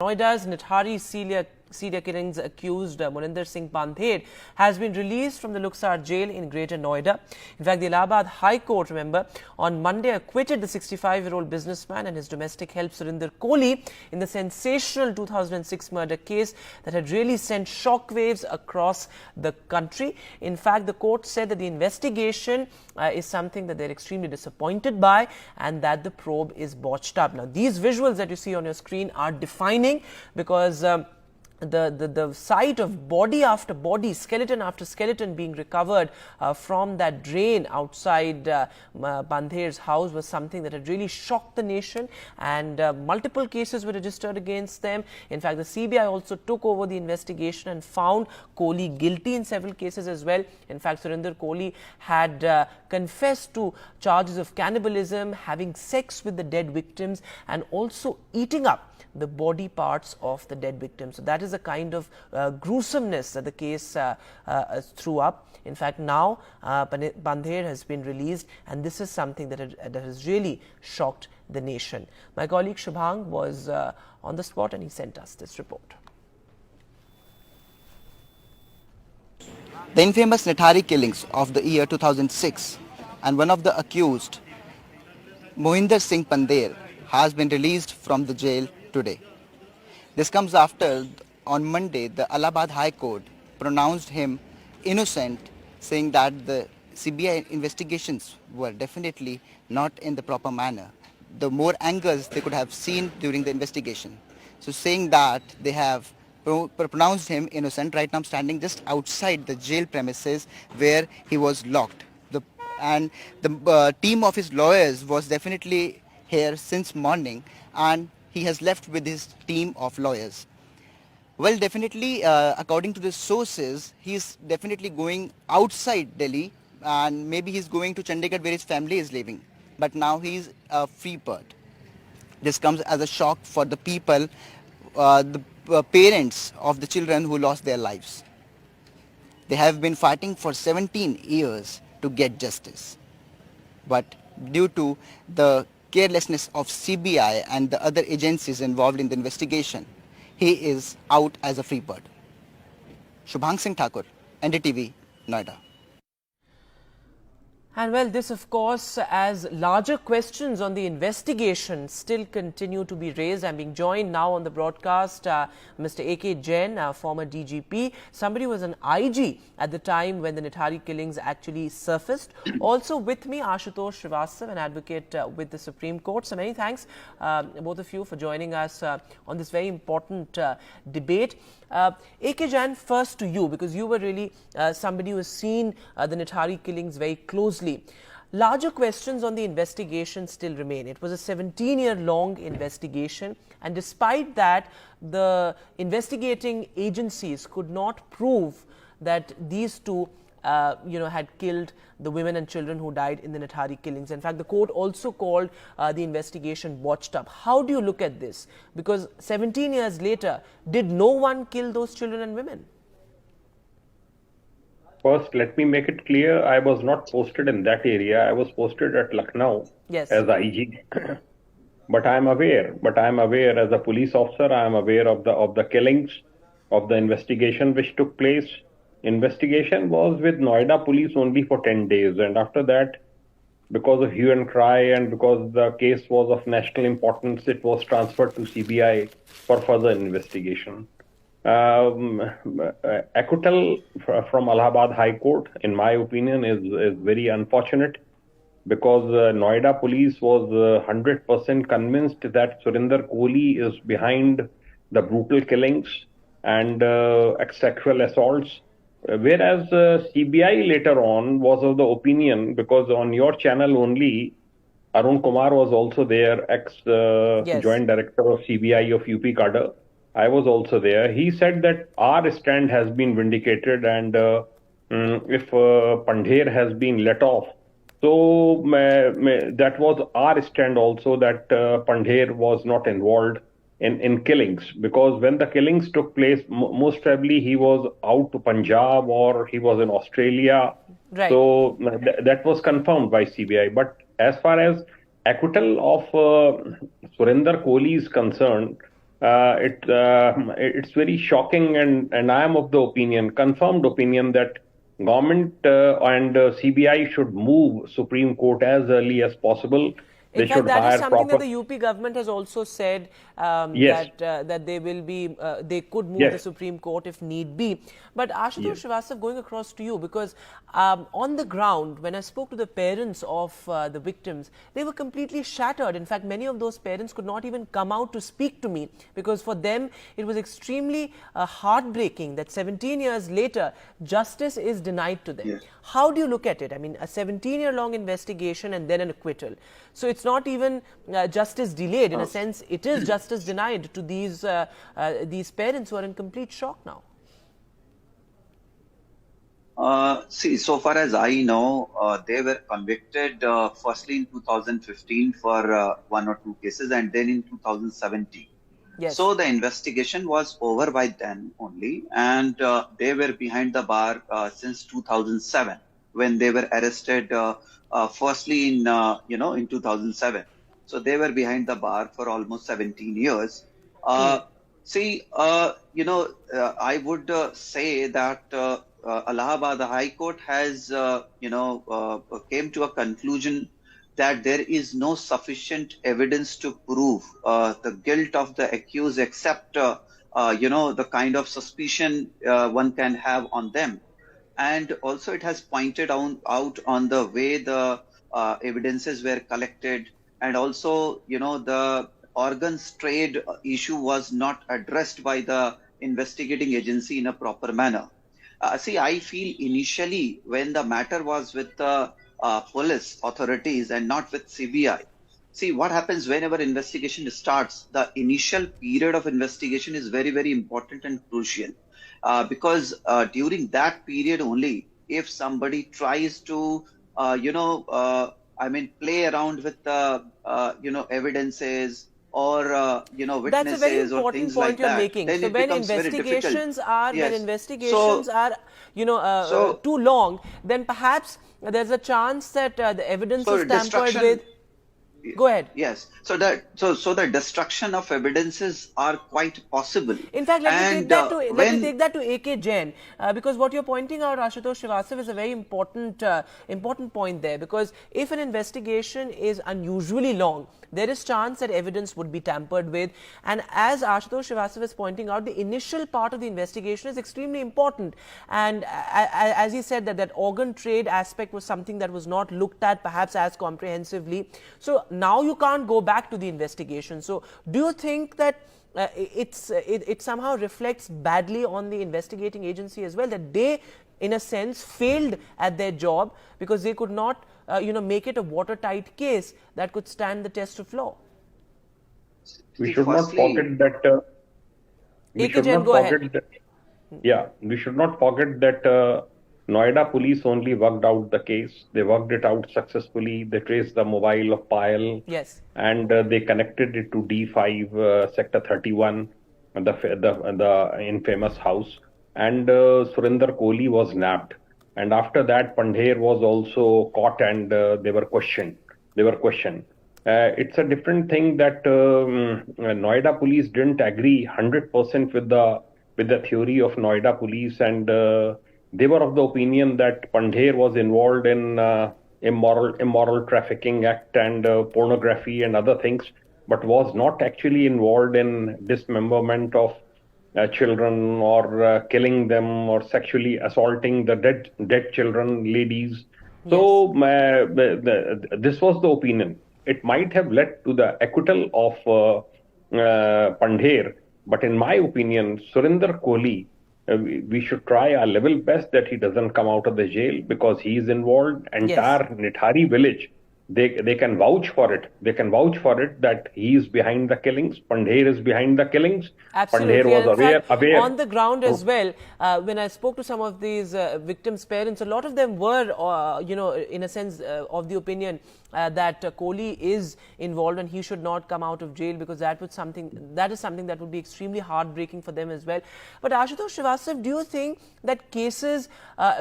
Noida's Nithari Celia killings accused Moninder Singh Pandher has been released from the Luxor jail in Greater Noida. In fact, the Allahabad High Court, remember, on Monday acquitted the 65-year-old businessman and his domestic help Surinder Kohli in the sensational 2006 murder case that had really sent shockwaves across the country. In fact, the court said that the investigation is something that they're extremely disappointed by and that the probe is botched up. Now, these visuals that you see on your screen are defining because the sight of body after body, skeleton after skeleton being recovered from that drain outside Pandher's house was something that had really shocked the nation, and multiple cases were registered against them. In fact, the CBI also took over the investigation and found Kohli guilty in several cases as well. In fact, Surinder Kohli had confessed to charges of cannibalism, having sex with the dead victims, and also eating up the body parts of the dead victims. So that is a kind of gruesomeness that the case threw up. In fact, now Pandher has been released, and this is something that has really shocked the nation. My colleague Shubhang was on the spot and he sent us this report. The infamous Nithari killings of the year 2006 and one of the accused, Moninder Singh Pandher, has been released from the jail today. This comes after, on Monday, the Allahabad High Court pronounced him innocent, saying that the CBI investigations were definitely not in the proper manner. The more angles they could have seen during the investigation. So saying that they have pronounced him innocent. Right now I'm standing just outside the jail premises where he was locked. The team of his lawyers was definitely here since morning, and he has left with his team of lawyers. Well, definitely, according to the sources, he is definitely going outside Delhi, and maybe he's going to Chandigarh where his family is living. But now he's a free bird. This comes as a shock for the people, the parents of the children who lost their lives. They have been fighting for 17 years to get justice. But due to the carelessness of CBI and the other agencies involved in the investigation, he is out as a free bird. Shubhang Singh Thakur, NDTV, Noida. And well, this of course, as larger questions on the investigation still continue to be raised. I'm being joined now on the broadcast, Mr. A.K. Jain, former DGP, somebody who was an IG at the time when the Nithari killings actually surfaced. Also with me, Ashutosh Srivastav, an advocate with the Supreme Court. So many thanks, both of you, for joining us on this very important debate. A.K. Jain, first to you, because you were really somebody who has seen the Nithari killings very closely. Larger questions on the investigation still remain. It was a 17-year-long investigation, and despite that, the investigating agencies could not prove that these two had killed the women and children who died in the Nithari killings. In fact, the court also called the investigation botched up. How do you look at this? Because 17 years later, did no one kill those children and women? First, let me make it clear, I was not posted in that area. I was posted at Lucknow as IG. But I am aware as a police officer, I am aware of the killings, of the investigation which took place. Investigation was with Noida police only for 10 days. And after that, because of hue and cry and because the case was of national importance, it was transferred to CBI for further investigation. Acquittal from Allahabad High Court, in my opinion, is very unfortunate, because Noida police was 100% convinced that Surinder Kohli is behind the brutal killings and sexual assaults. Whereas CBI later on was of the opinion, because on your channel only, Arun Kumar was also there, ex-joint director of CBI of UP cadre. I was also there. He said that our stand has been vindicated, and if Pandher has been let off, so that was our stand also, that Pandher was not involved in killings, because when the killings took place, most probably he was out to Punjab or he was in Australia. Right. So that was confirmed by CBI. But as far as acquittal of Surinder Kohli is concerned, it's very shocking, and I am of the opinion, confirmed opinion, that government and CBI should move Supreme Court as early as possible. In They fact, should that is hire something that proper. the UP government has also said, Yes, that they will be, they could move the yes. Supreme Court if need be. But Ashutosh Yes. Srivastava, going across to you, because on the ground, when I spoke to the parents of the victims, they were completely shattered. In fact, many of those parents could not even come out to speak to me, because for them it was extremely heartbreaking that 17 years later justice is denied to them. Yes. How do you look at it? I mean, a 17-year-long investigation and then an acquittal. So it's not even justice delayed. In a sense, it is justice denied to these parents who are in complete shock now. See, so far as I know, they were convicted firstly in 2015 for one or two cases, and then in 2017. Yes. So the investigation was over by then only, and they were behind the bar since 2007 when they were arrested. Firstly in 2007. So they were behind the bar for almost 17 years. See, I would say that Allahabad High Court has, came to a conclusion that there is no sufficient evidence to prove the guilt of the accused, except, the kind of suspicion one can have on them. And also it has pointed out on the way the evidences were collected, and also, the organs trade issue was not addressed by the investigating agency in a proper manner. See, I feel initially when the matter was with the police authorities and not with CBI. See, what happens whenever investigation starts, the initial period of investigation is very, very important and crucial. Because during that period only, if somebody tries to, play around with the, evidences or, That's a very witnesses or important things point like you're that, making. then So it when becomes very difficult. investigations are Yes. So, too long, then perhaps there's a chance that the evidence so is tampered destruction. with. Go ahead. Yes. So the destruction of evidences are quite possible. In fact, let me take that to A.K. Jain, because what you're pointing out, Ashutosh Srivastava, is a very important point there. Because if an investigation is unusually long, there is chance that evidence would be tampered with. And as Ashutosh Srivastava is pointing out, the initial part of the investigation is extremely important. And as he said, that organ trade aspect was something that was not looked at perhaps as comprehensively. So now you can't go back to the investigation. So do you think that it somehow reflects badly on the investigating agency as well, that they, in a sense, failed at their job because they could not, make it a watertight case that could stand the test of law? We should not Firstly, forget that. We A.K. should Jain, not go ahead. forget that. Yeah, we should not forget that Noida police only worked out the case. They worked it out successfully. They traced the mobile of Payal. Yes. And they connected it to D5, Sector 31, the infamous house. And Surinder Kohli was nabbed. And after that, Pandher was also caught, and they were questioned. It's a different thing that Noida police didn't agree 100% with the theory of Noida police, and they were of the opinion that Pandher was involved in immoral trafficking act and pornography and other things, but was not actually involved in dismemberment of children or killing them or sexually assaulting the dead children, ladies. So this was the opinion. It might have led to the acquittal of Pandher, but in my opinion, Surinder Kohli, we should try our level best that he doesn't come out of the jail, because he is involved. Entire Nithari village, they can vouch for it. They can vouch for it that he is behind the killings. Pandher is behind the killings. Absolutely. Pandher was And in fact, aware. On the ground as well, when I spoke to some of these victims' parents, a lot of them were, in a sense, of the opinion that Kohli is involved and he should not come out of jail, because that is something that would be extremely heartbreaking for them as well. But Ashutosh Srivastava, do you think that cases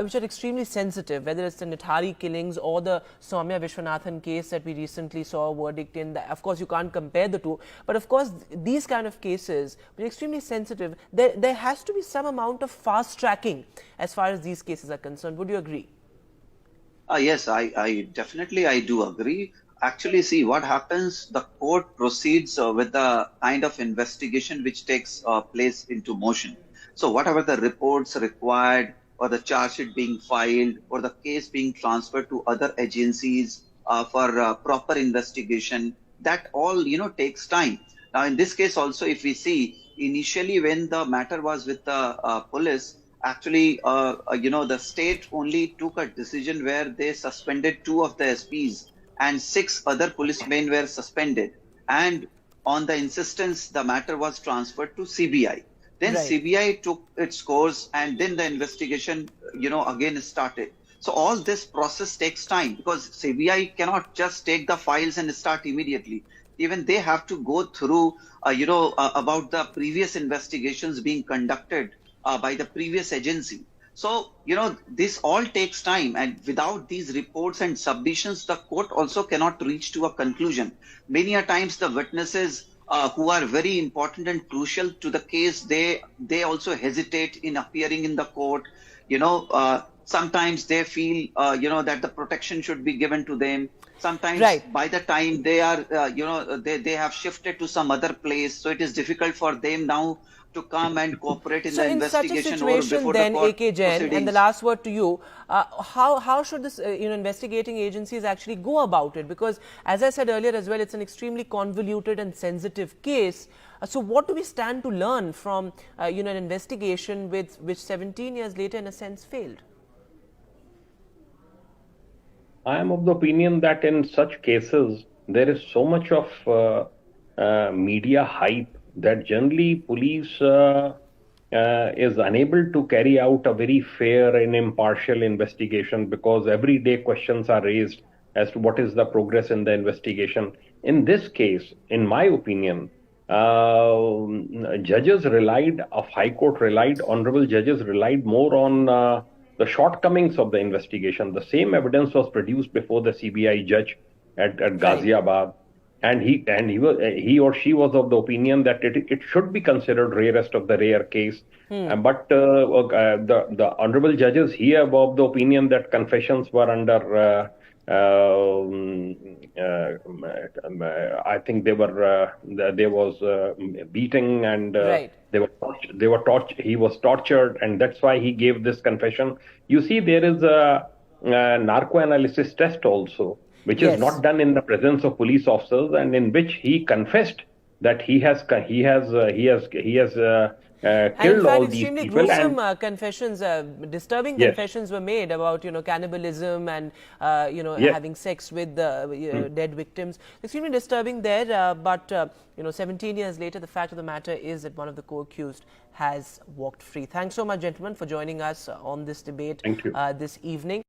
which are extremely sensitive, whether it's the Nithari killings or the Soumya Vishwanathan case that we recently saw a verdict in. Of course, you can't compare the two, but of course, these kind of cases are extremely sensitive. There has to be some amount of fast tracking as far as these cases are concerned. Would you agree? Yes, I definitely I do agree. Actually, see what happens. The court proceeds with the kind of investigation which takes place into motion. So whatever the reports required, or the charge sheet being filed, or the case being transferred to other agencies for proper investigation, that all takes time. Now, in this case also, if we see initially when the matter was with the police, actually, the state only took a decision where they suspended 2 of the SPs and 6 other policemen were suspended. And on the insistence, the matter was transferred to CBI. Then Right. CBI took its course, and then the investigation, again started. So all this process takes time because CBI cannot just take the files and start immediately. Even they have to go through, about the previous investigations being conducted by the previous agency. So, this all takes time, and without these reports and submissions, the court also cannot reach to a conclusion. Many a times the witnesses who are very important and crucial to the case, they also hesitate in appearing in the court. Sometimes they feel, that the protection should be given to them. Sometimes Right. by the time they are, they have shifted to some other place. So it is difficult for them now to come and cooperate in So the in such a investigation or situation before then, the court AK Jain, and the proceedings. last word to you, how should this investigating agencies actually go about it? Because as I said earlier as well, it's an extremely convoluted and sensitive case. So what do we stand to learn from an investigation which 17 years later in a sense failed? I am of the opinion that in such cases, there is so much of media hype that generally police is unable to carry out a very fair and impartial investigation because every day questions are raised as to what is the progress in the investigation. In this case, in my opinion, judges relied, of High Court relied, honorable judges relied more on the shortcomings of the investigation. The same evidence was produced before the CBI judge at Ghaziabad, and he or she was of the opinion that it should be considered rarest of the rare case. But the honorable judges here were of the opinion that confessions were under. I think there was beating and Right. he was tortured, and that's why he gave this confession. You see, there is a narco-analysis test also, which Yes. is not done in the presence of police officers, and in which he confessed that he has And in killed fact, all these extremely people. gruesome And confessions, disturbing Yes. confessions were made about cannibalism and Yes. having sex with the dead victims. Extremely disturbing there, but 17 years later, the fact of the matter is that one of the co-accused has walked free. Thanks so much, gentlemen, for joining us on this debate Thank you. this evening.